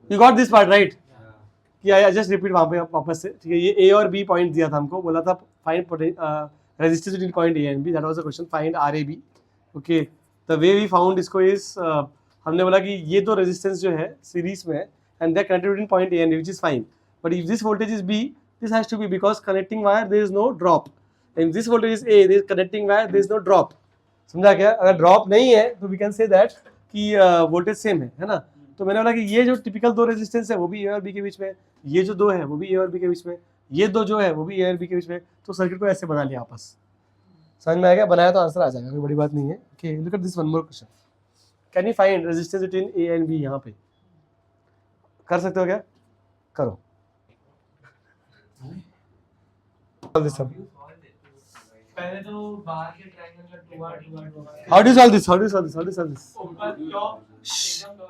You got this part right? I just repeat वहां पे वापस से, ठीक है? ये ए और बी पॉइंट दिया था हमको, बोला था find resistance between point A and B, that was the question, find R A B. Okay, the way we found इसको इज हमने बोला कि ये दो रेजिस्टेंस जो है सीरीज में and they connected between point A and which is fine, but if this voltage is B this has to be because connecting wire there is no drop, and this voltage is A, there is connecting wire there is no drop. समझा क्या? अगर drop नहीं है तो we can say that कि voltage same है ना? तो मैंने बोला कि ये जो टिपिकल दो रेजिस्टेंस है वो भी ए और बी के बीच में, ये जो दो है वो भी ए और बी के बीच में, ये दो जो है वो भी ए और बी के बीच में, तो सर्किट को ऐसे बना लिया आपस। समझ में आएगा? बनाया तो आंसर आ जाएगा, कोई बड़ी बात नहीं है। Okay, look at this one more question, can you find resistance between A and B? यहाँ पे कर सकते हो क्या? करो। पहले तो बाहर के ट्रायंगल का 2R How do you solve this? How do you solve this? How do you solve this?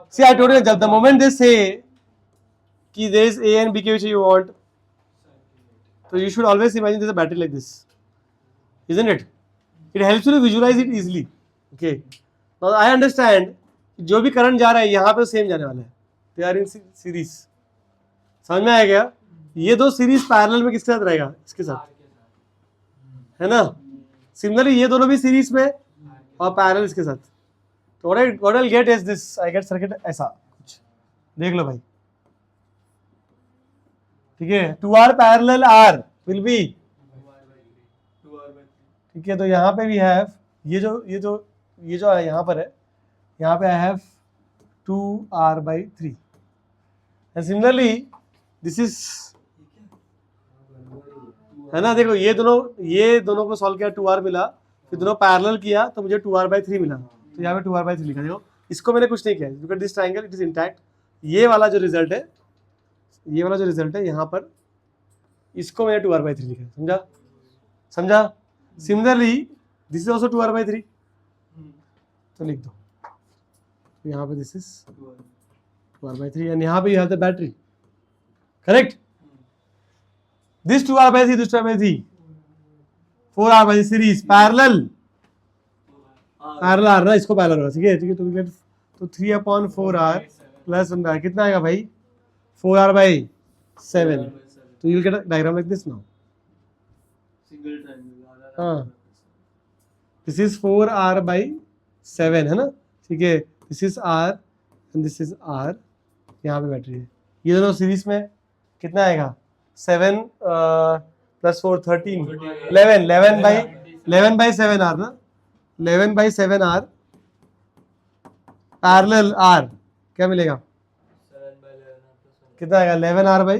See, I told you that the moment they say कि there is A and B के which you want, so you should always imagine there is a battery like this, isn't it? It helps you to visualize it easily. Okay. Now I understand जो भी current जा रहा है यहाँ पे same जाने वाला है, they are in series. समझ में आया क्या? ये दो सीरीज पैरेलल में किसके साथ रहेगा? इसके साथ, है ना? सिमिलरली ये दोनों भी सीरीज में और पैरेलल इसके साथ। तो what I get is this, I get circuit ऐसा कुछ, देख लो भाई, ठीक है? 2R parallel R will be, ठीक है? तो यहाँ पे भी हैव ये जो है यहाँ पर है, यहाँ पे I have 2R/3 and similarly this is, है ना? देखो ये दोनों को सॉल्व किया, 2R मिला, फिर दोनों पैरेलल किया तो मुझे 2R/3 मिला, तो यहाँ पे 2R/3 लिखा। देखो इसको मैंने कुछ नहीं किया, look at this triangle, it is intact. ये वाला जो रिजल्ट है यहाँ पर, इसको मैंने 2R/3 लिखा, समझा? Similarly this is also 2R/3, तो लिख दो, तो यहाँ पे दिस इज 2R/3 एंड यहाँ पे you have the battery, correct? This 2R/3, this 2R/3, 4R/3 series parallel R ना, इसको पैरेलल होगा, ठीक है? तो गेट, तो 3/4R प्लस 1 कितना आएगा भाई? 4R/7। तो you will get a diagram like this now. Single triangle, हाँ, दिस इज 4R/7 है ना, ठीक है? This is R and this is R, यहाँ पे बैटरी है, ये दोनों सीरीज में कितना आएगा? 7 + 4 13, 11/7R ना, 11/7R पैरेलल R, क्या मिलेगा? 7/11 कितना आएगा? 11R बाई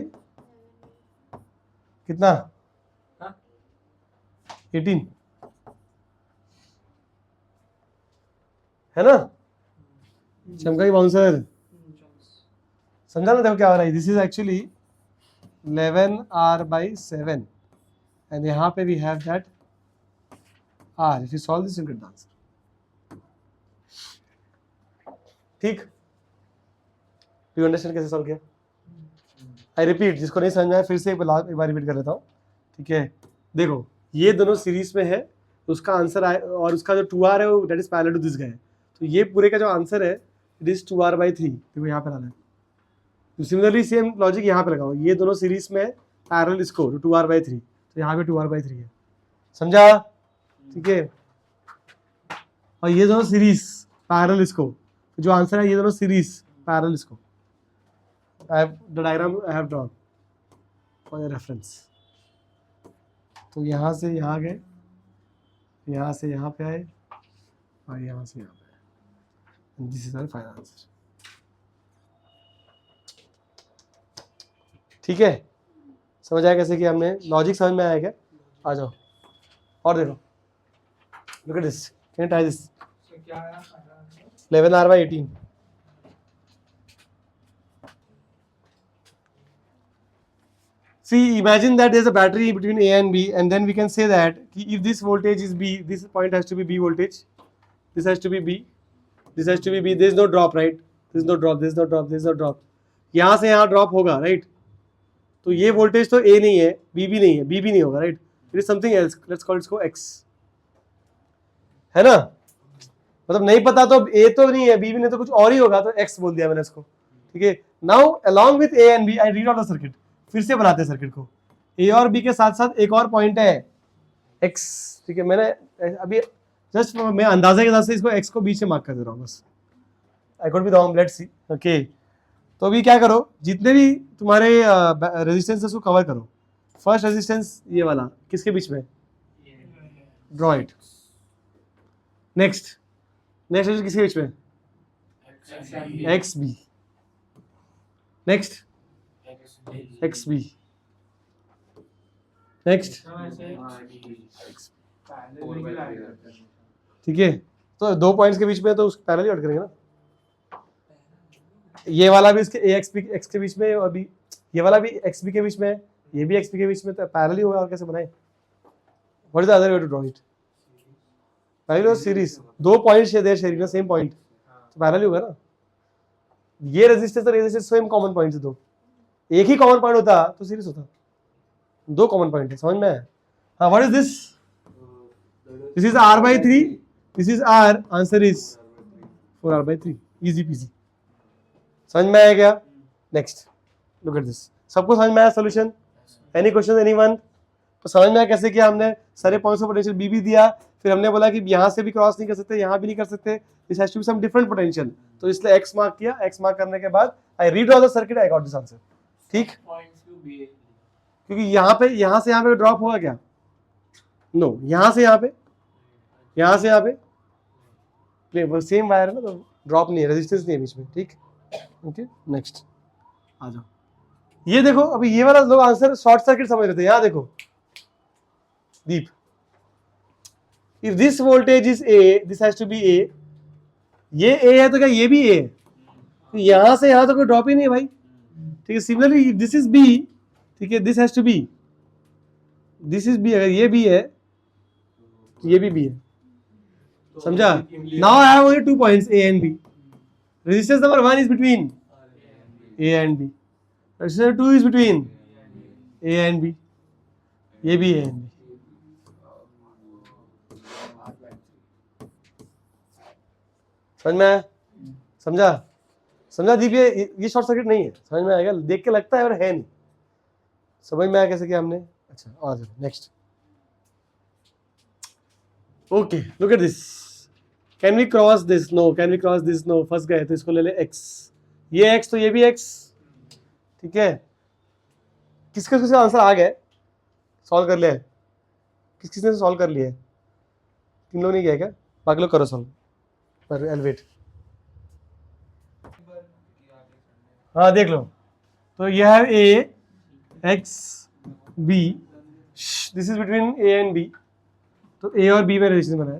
कितना? 18, है ना? चमका की बाउंसर, समझा ना? देखो क्या हो रहा है, this is actually 11R/7 and यहाँ पे we have that R. If you solve this you get the answer. ठीक? Do you understand कैसे solve किया? I repeat, जिसको नहीं समझ में आया फिर से एक बार रिपीट कर लेता हूँ, ठीक है? देखो ये दोनों सीरीज में है, उसका आंसर आए, और उसका जो 2R है वो that is parallel to this guy, तो ये पूरे का जो आंसर है it is 2R/3, देखो यहाँ पे लाना है। तो सिमिलरली सेम लॉजिक यहाँ पे लगाओ, ये दोनों सीरीज में पैरेलल इसको, तो 2R/3, तो यहाँ पे 2R/3 है, समझा? ठीक है? और ये दोनों सीरीज पैरेलल इसको, तो जो आंसर है ये दोनों सीरीज पैरेलल इसको। I have the diagram I have drawn for your reference. तो यहाँ से यहाँ गए, यहाँ से यहाँ पे आए, और यहाँ से यहाँ पे आए। This is our final answer. ठीक है? समझ आया कैसे कि हमने लॉजिक समझ में आया क्या? आ जाओ और देखो, look at this, can you try this? 11R/18, see, imagine that there is a battery between A and B, and then we can say that if this voltage is B, this point has to be B voltage, this has to be B, this has to be B, there is no drop, right? There is no drop, there is no drop, there is no drop, यहाँ से यहाँ drop होगा, right? तो ये voltage तो A नहीं है, B भी नहीं है, B भी नहीं होगा, right? It is something else, let's call इसको X, है ना? मतलब नहीं पता तो A तो नहीं है, B भी नहीं, तो कुछ और ही होगा, तो X बोल दिया मैंने इसको, ठीक है, now along with A and B I read out the circuit. फिर से बनाते हैं सर्किट को, A और B के साथ साथ एक और पॉइंट है X, ठीक है, मैंने अभी जस्ट मैं अंदाजे के साथ से इसको X को बीच में मार्क कर दे रहा हूँ बस, I could be wrong, let's see, okay. तो अभी क्या करो, जितने भी तुम्हारे रेजिस्टेंस उसको कवर करो। फर्स्ट रेजिस्टेंस ये वाला किसके बीच में, ड्रॉ इट। नेक्स्ट रेजिस्टेंस किसके बीच में, X B. Next X B. Next, ठीक है, तो दो पॉइंट्स के बीच में तो उसको पैरेलल ऐड करेंगे ना, ये वाला भी इसके एक्स के बीच में, और अभी ये वाला भी एक्स बी के बीच में है, ये भी एक्स बी के बीच में, तो पैरेलल ही होगा, और कैसे बनाए। What is the other way to draw it, parallel series, दो पॉइंट्स है there sharing the same point, तो पैरेलल होगा ना। ये रेजिस्टेंस और रेजिस्टेंस सेम कॉमन पॉइंट्स है, दो, एक ही कॉमन पॉइंट होता तो सीरीज होता, दो कॉमन पॉइंट है, समझ में आया। हाँ, what is this, this is R/3, this is R, answer is 4R/3, easy PG, समझ में आया क्या। नेक्स्ट लुक एट दिस, सबको समझ में आया सोल्यूशन, एनी क्वेश्चन एनीवन। तो समझ में आया कैसे किया हमने, सारे पॉइंट्स ऑफ पोटेंशियल बी भी दिया, फिर हमने बोला कि यहाँ से भी क्रॉस नहीं कर सकते, यहाँ भी नहीं कर सकते, this has to be some different potential, तो इसलिए एक्स मार्क किया, एक्स मार्क करने के बाद I read all the circuit, I got this answer, ठीक। क्योंकि यहाँ पे, यहाँ से यहाँ पे ड्रॉप हुआ क्या, नो, यहाँ से यहाँ पे, यहाँ से यहाँ पे सेम वायर है ना, तो ड्रॉप नहीं है, रेजिस्टेंस नहीं है बीच में, ठीक, ओके। नेक्स्ट आ जाओ, ये देखो, अभी ये वाला लोग आंसर शॉर्ट सर्किट समझ रहे थे, यहाँ देखो Deep, if this voltage is A, this has to be A, ये ए है तो क्या ये भी ए है, तो यहाँ से यहाँ तो कोई ड्रॉप ही नहीं है भाई, ठीक है। Similarly if this is B, ठीक है, this has to be, this is B, अगर ये बी है तो ये भी बी है, समझा। Now I have only 2 points A and B, resistance number 1 is between A and B, resistance 2 is between A and B, ये भी A and B, समझ में आया, समझा दीप, ये शॉर्ट सर्किट नहीं है, समझ में आएगा, देख के लगता है और है नहीं, समझ में आया कैसे किया हमने। अच्छा, और next, okay, look at this, can we cross this, no, can we cross this, no, फंस गए, तो इसको ले ले x, ये x तो ये भी x, ठीक है। किसका किसका आंसर आ गया, सॉल्व कर लिया, किसने सॉल्व कर लिया है, तीन लोग नहीं गए क्या, बाकी लोग करो सॉल्व, पर एलिवेट, हाँ देख लो, तो यह है a x b, this is between a and b, तो a और b में रिलेशन बनाया,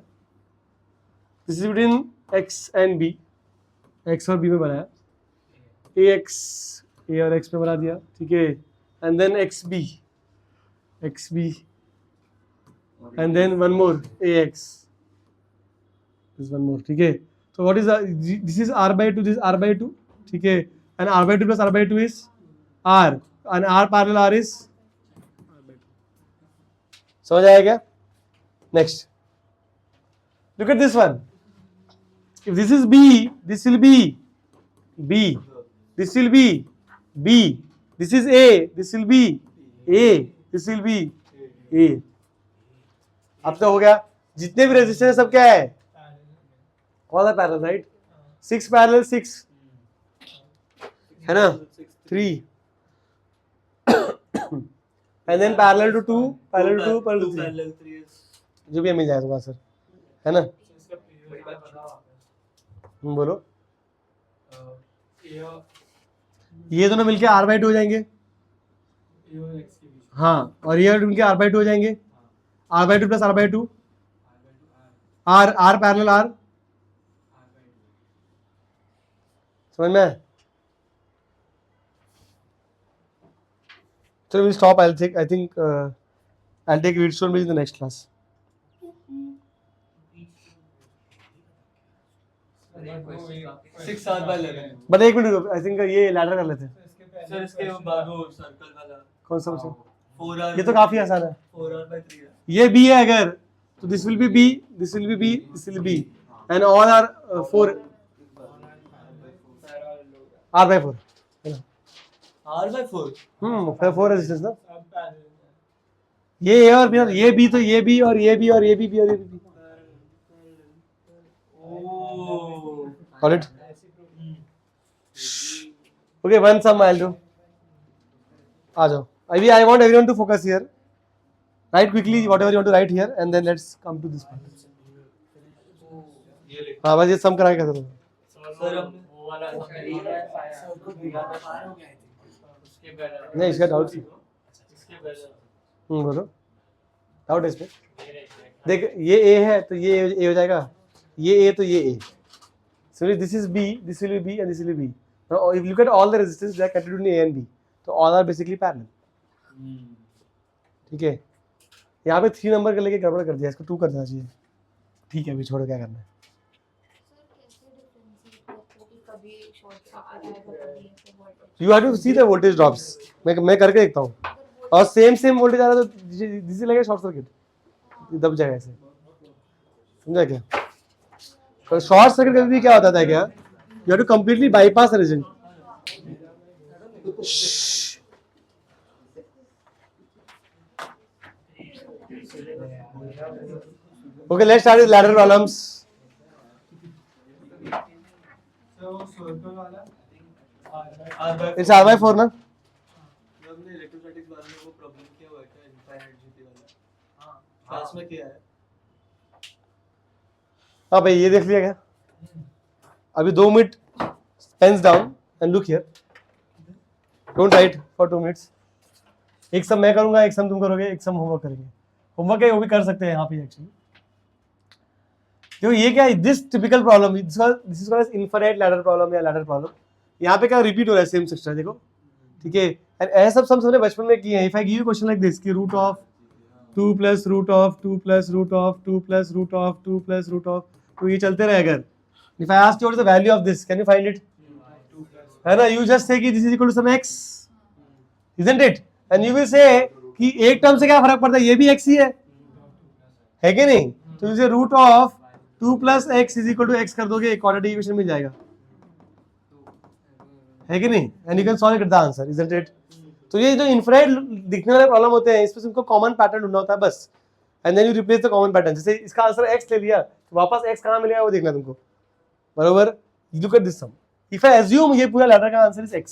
this is between x and b, x और b में बनाया, ax, a और x में बना दिया, ठीक है, and then xb and then one more ax, this one more, ठीक है। तो what is this is r/2, this r/2, ठीक है, and r/2 plus r/2 is r, and r parallel r is r/2, समझ आया क्या। Next look at this one, if this is B, this will be B, this will be B, this is A, this will be A, this will be A। अब तो हो गया, जितने भी resistance सब क्या है, all are parallel, right, 6 parallel 6 है ना, 3 and then parallel to 2, parallel to 2, parallel to 3, जो भी मिल जाएगा सर, है ना। बोलो, ये दोनों मिलके r/2 हो जाएंगे, हाँ, और ये उनके r/2 हो जाएंगे, r/2 plus r/2, r parallel r, समझ में आया। चलो we'll stop, I think I'll take Wheatstone in the next class। But एक मिनट, आई थिंक ये लैडर कर लेते हैं सर, इसके बाद वो सर्कल वाला कौन सा बचा, 4R, ये तो काफी आसान है, 4R/3 है, ये B है अगर, तो this will be B, this will be B, this will be, and all are 4 R/4, R/4 4 resistance ना, ये ए और बी, और ये बी तो ये बी और ये बी और ये बी और ये B. Got it? Okay, one sum I'll do. आ जाओ. Maybe I want everyone to focus here. Write quickly whatever you want to write here, and then let's come to this part. हाँ बस ये sum करा के खत्म. Sir वो वाला नहीं इसका डाउट थी. इसके पहले बोलो. डाउट है इसमें. देख ये A है तो ये A हो जाएगा. ये A तो ये A. So this is B, this will be B, and this will be B. Now if you look at all the resistors, they are connected to A and B. So all are basically parallel. ठीक है. यहाँ पे 3 number का लेके गड़बड़ कर दिया, इसको 2 कर देना चाहिए. ठीक है, अभी छोड़ो क्या करना है. You have to see the voltage drops. मैं करके देखता हूँ. और सेम वोल्टेज आ रहा है तो जिसे लगेगा शॉर्ट सर्किट दब जाएगा ऐसे. समझा क्या? तो शॉर्ट सर्किट कभी भी क्या होता है क्या? You have to completely bypass the region. Okay, let's start with ladder problems. It's R/4 ना? हमने इलेक्ट्रोस्टैटिक्स बारे में वो प्रॉब्लम किया हुआ है क्या, इनफाइनाइट जीटी वाला? हाँ क्लास में किया है. हाँ भाई ये देख लिया क्या? अभी 2 minute pens down and look here. Don't write for 2 minutes. एक सम मैं करूंगा, एक सम तुम करोगे, एक सम होमवर्क करेंगे. होमवर्क है वो भी कर सकते हैं यहाँ पे एक्चुअली. क्यों ये क्या है? This typical problem, this is called as infinite ladder problem या लैडर प्रॉब्लम. यहाँ पे क्या रिपीट हो रहा है सेम स्ट्रक्चर. देखो ठीक है. एंड ऐसे सब हमने बचपन में किए हैं. If I give you question like this कि root of 2 plus root of 2 plus root of 2 plus root of 2 plus root of, तो ये चलते रहे. अगर if I ask you what is the value of this, can you find it? है ना? You just say कि this is equal to some x, isn't it? And you will say कि एक टर्म से क्या फर्क पड़ता है, ये भी x ही है कि नहीं? तो you say root of 2 plus x is equal to x कर दोगे, क्वाड्रेटिक इक्वेशन मिल जाएगा. है कि नहीं? And you can solve it the answer, isn't it? तो ये जो इनफाइनाइट दिखने वाले प्रॉब्लम होते हैं, इसमें तुमको कॉमन पैटर्न ढूंढना होता है बस. And then you replace the common pattern. जैसे इसका आंसर x ले लिया, तो वापस x कहाँ मिलेगा वो देखना तुमको. बरोबर? Look at this sum. If I assume ये पूरा लैडर का आंसर इज x,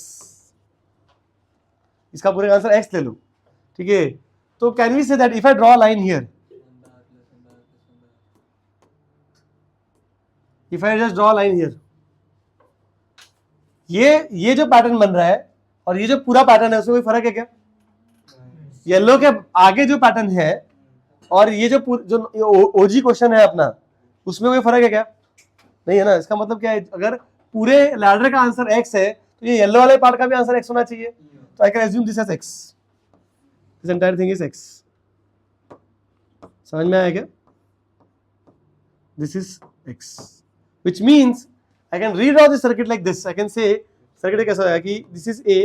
इसका पूरे का आंसर x ले लो. ठीक है. तो can we say that if I draw line here, if I just draw line here, ये जो पैटर्न बन रहा है और ये जो पूरा पैटर्न है उसमें कोई फर्क है क्या? येलो के आगे जो पैटर्न है और ये जो ओजी क्वेश्चन है अपना, उसमें कोई फर्क है क्या? नहीं है ना. इसका मतलब क्या है? अगर पूरे लैडर का आंसर x है तो ये येलो वाले पार्ट का भी आंसर x होना चाहिए. तो I can assume this as x. This entire thing is x. समझ में आया क्या? This is x, which means I can redraw the circuit like this. I can say circuit कैसा होगा कि this is A,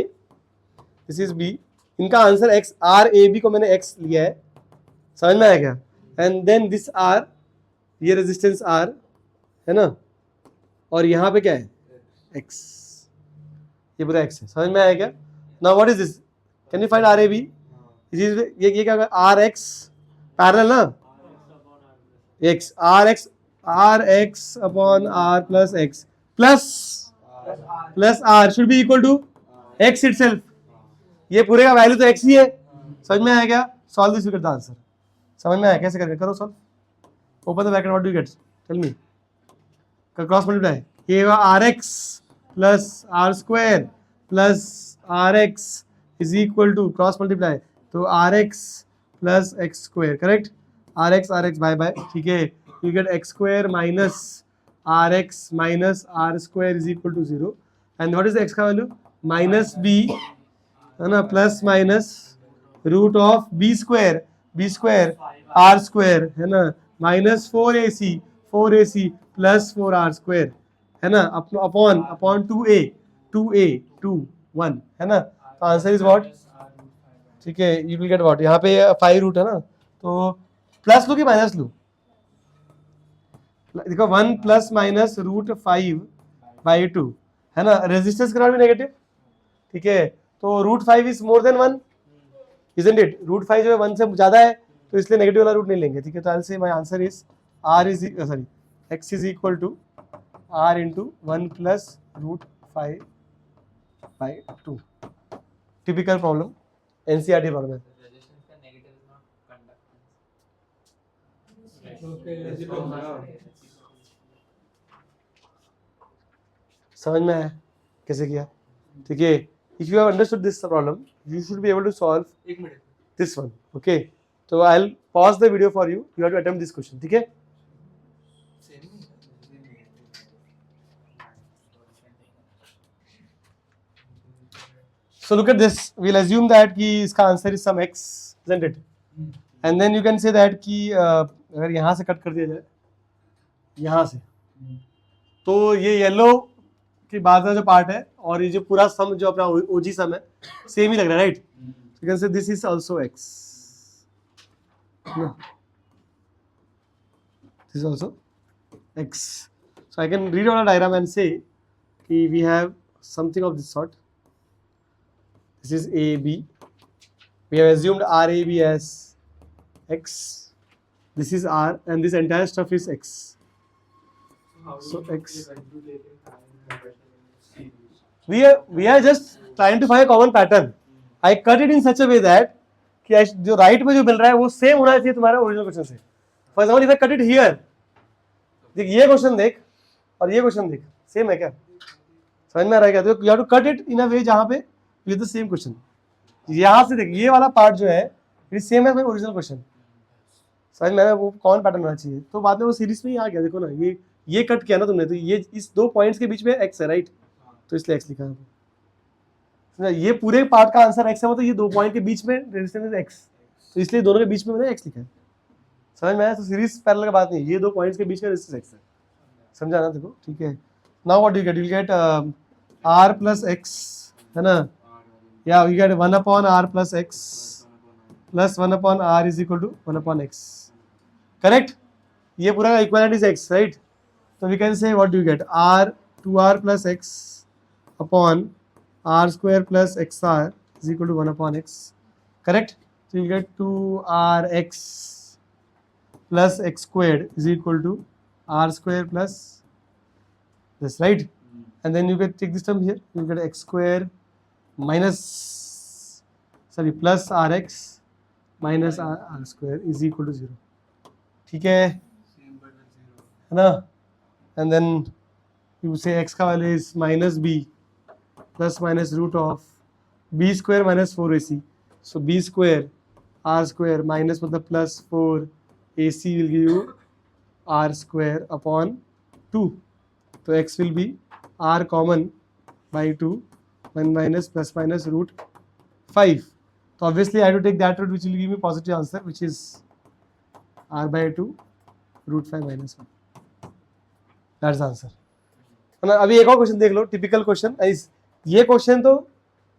this is B. इनका answer x, R A B को मैंने x लिया है. समझ में आया क्या? एंड देन दिस R, ये रेजिस्टेंस R है ना, और यहाँ पे क्या है x, ये पूरा x है. समझ में आया क्या? Now what is this? Can you find R A B? ये क्या होगा? R X पैरेलल ना, x R X upon R plus x plus R should be equal to x itself. ये पूरे का वैल्यू तो x ही है. समझ में आया क्या? Solve this, you get the answer. समझ में आया कैसे करके? करो solve. Open the bracket, what do you get? Tell me. Cross multiply. ये होगा RX plus R square plus RX is equal to cross multiply, तो RX plus x square. Correct? RX by by. ठीक है. You get x square minus RX minus R square is equal to 0. And what is the x का value? Minus B है ना, plus minus root of B square R square है ना, minus 4AC plus 4R square है ना, upon 2 1 है ना. तो आंसर इज व्हाट? ठीक है. You will get what? यहाँ पे 5 रूट है ना, तो प्लस लो कि माइनस लो? देखो 1 प्लस माइनस रूट 5 बाई 2 है ना. रेजिस्टेंस करा भी नेगेटिव. ठीक है. तो root 5 is more than 1, isn't it? Root 5 जो है 1 से ज़्यादा है, तो इसलिए नेगेटिव वाला रूट नहीं लेंगे, ठीक है। तो I say my answer is x is equal to r into 1 plus root 5 by 2। Typical problem, NCERT problem है। रेजिस्टेंस का नेगेटिव इज नॉट कंडक्टेंस। समझ में आया कैसे किया, ठीक है। If you have understood this problem you should be able to solve एक मिनट दिस वन, ओके। तो I will pause the video for you, you have to attempt this question, ठीक है। Same he So look at this, we'll assume that कि इसका answer is some x, isn't it? And then you can say that कि अगर यहाँ से cut कर दिया जाए, यहाँ से, तो ये येलो के बाद का जो पार्ट है और ये जो पूरा सम जो अपना ओजी सम है सेम ही लग रहा है, right? You can say this is also x. No. This is also x. So I can read on a diagram and say कि we have something of this sort. This is AB. We have assumed RAB as x. This is R, and this entire stuff is x. So x. We are just trying to find a common pattern. I cut it in such a way that कि जो right में जो मिल रहा है वो same होना चाहिए तुम्हारे ओरिजिनल क्वेश्चन से। For example if I cut it here, देख ये क्वेश्चन देख और ये क्वेश्चन देख, सेम है क्या? समझ में आ रहा है क्या? तो you have to cut it in a way जहाँ पे विद द सेम क्वेश्चन। यहाँ से देख ये वाला पार्ट जो है इट सेम है ओरिजिनल क्वेश्चन। समझ में आ रहा है? वो कौन पैटर्न होना चाहिए। तो बाद में वो सीरीज में ही आ गया, देखो ना ये कट किया ना तुमने, तो ये इस दो पॉइंट्स के बीच में एक्स है, राइट? तो इसलिए एक्स लिखा है। ये पूरे पार्ट का आंसर एक्स है, मतलब ये दो पॉइंट के बीच में रेजिस्टेंस एक्स, तो इसलिए दोनों के बीच में मैंने एक्स लिखा है। समझ में आया? तो सीरीज पैरेलल का बात नहीं, ये दो पॉइंट्स के बीच में रेजिस्टेंस एक्स है। समझा ना? देखो ठीक है। Now what you get R plus X, है ना? या you get 1 upon R plus X plus 1 upon R is equal to 1 upon X, correct? ये पूरा का इक्वालिटी इज एक्स, राइट? तो we can say what do you get R 2r plus X upon r square plus xr is equal to 1 upon x, correct? So you get 2rx plus x squared is equal to r square plus this, right? And then you get take this term here, you get x square minus plus rx minus r square is equal to 0, ठीक है? है ना? And then you say x का value is minus b plus minus root of b square minus 4ac. So b square r square minus मतलब plus 4ac will give you r square upon 2. So x will be r common by 2, 1 minus plus minus root 5. So obviously I have to take that root which will give me positive answer, which is r by 2 root 5 minus 1. That's the answer. अभी एक और question देख लो, typical question. ये question तो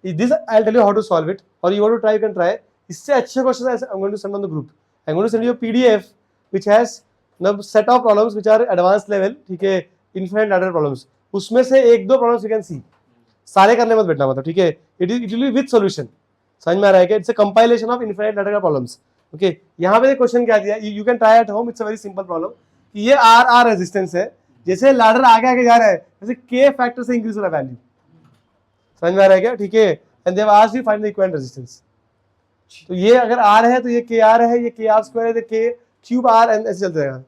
this I will tell you how to solve it, और you want to try, you can try. इससे अच्छे question I am going to send on the group, I am going to send you PDF which has the set of problems which are advance level, ठीक है, infinite ladder problems. उसमें से एक दो problems you can सी, सारे करने मत बैठना, मतलब ठीक है। It will be with solution. समझ में आ रहा है क्या? It's a compilation of infinite ladder का प्रॉब्लम्स, ओके। यहाँ पे क्वेश्चन क्या दिया, you can try at home, it's a very simple problem. ये आर रेजिस्टेंस है, जैसे लैडर आगे आगे जा रहा है जैसे के फैक्टर से इंक्रीज हो रहा है वैल्यू। समझ में आ रहा है क्या? ठीक है। And they have asked you find the equivalent resistance. तो ये अगर आर है तो ये के आर है, ये के आर स्क्वायर है, तो के क्यूब आर, एंड ऐसे चलते रहेगा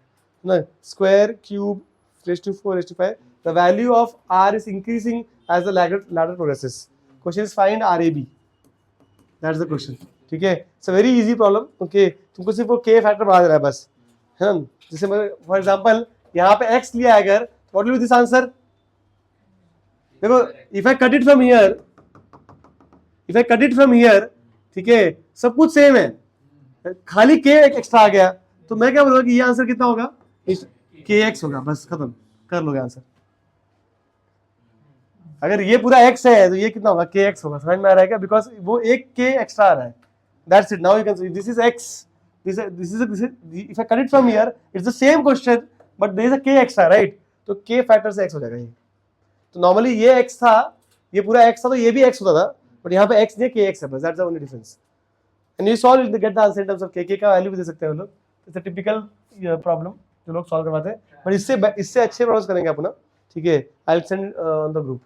ना, square cube raise to 4 raise to 5। The value of R is increasing as the ladder progresses. Question is find RAB, that's the question, ठीक है। It's a very easy problem, okay. तुमको सिर्फ वो के फैक्टर बता देना है बस, है ना। जैसे फॉर एग्जांपल यहाँ पे एक्स लिया है, अगर what will be this answer? देखो, if I cut it from here, ठीक है, सब कुछ सेम है, खाली के एक्स्ट्रा आ गया, तो मैं क्या बोलूंगा कि ये आंसर कितना होगा? के एक्स होगा, बस खत्म, कर लोगे आंसर। अगर ये पूरा एक्स है तो ये कितना होगा? के एक्स होगा। समझ में आ रहा है क्या? बिकॉज वो एक के एक्स्ट्रा आ रहा है, that's it. Now you can see this is X, this is if I cut it from here it's the same question but there is a K extra, right? तो के फैक्टर से x हो जाएगा ये। तो नॉर्मली ये x था, ये पूरा एक्स था, तो ये भी एक्स होता था, बट यहाँ पे x नहीं है kx है बस, that's the only difference. And you solve gate the answer in terms of k का वैल्यू भी दे सकते हैं वो लोग। इट्स अ टिपिकल प्रॉब्लम जो लोग सॉल्व करवाते हैं, बट इससे अच्छे प्रॉब्लम्स करेंगे अपना, ठीक है। I will send on the group.